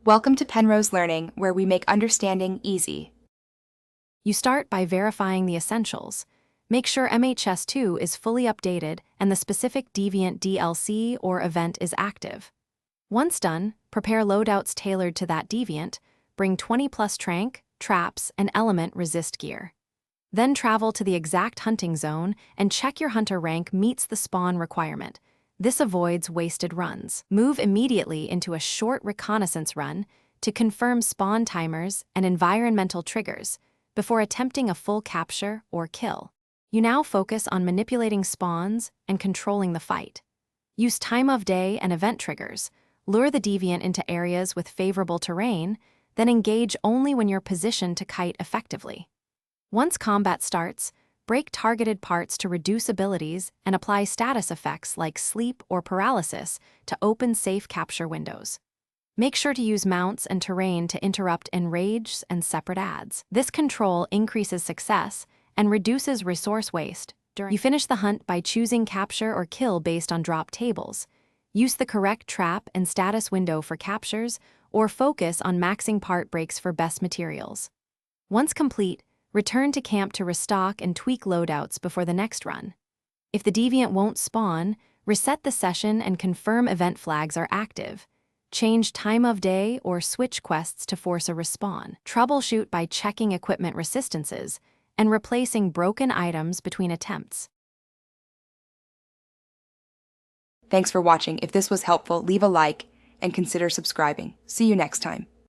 Welcome to Penrose Learning, where we make understanding easy. You start by verifying the essentials. Make sure MHS2 is fully updated and the specific Deviant DLC or event is active. Once done, prepare loadouts tailored to that Deviant, bring 20+ trank, traps, and element resist gear. Then travel to the exact hunting zone and check your hunter rank meets the spawn requirement. This avoids wasted runs. Move immediately into a short reconnaissance run to confirm spawn timers and environmental triggers before attempting a full capture or kill. You now focus on manipulating spawns and controlling the fight. Use time of day and event triggers. Lure the deviant into areas with favorable terrain, then engage only when you're positioned to kite effectively. Once combat starts, break targeted parts to reduce abilities and apply status effects like sleep or paralysis to open safe capture windows. Make sure to use mounts and terrain to interrupt enrages and separate adds. This control increases success and reduces resource waste. You finish the hunt by choosing capture or kill based on drop tables. Use the correct trap and status window for captures, or focus on maxing part breaks for best materials. Once complete, return to camp to restock and tweak loadouts before the next run. If the deviant won't spawn, reset the session and confirm event flags are active. Change time of day or switch quests to force a respawn. Troubleshoot by checking equipment resistances and replacing broken items between attempts. Thanks for watching. If this was helpful, leave a like and consider subscribing. See you next time.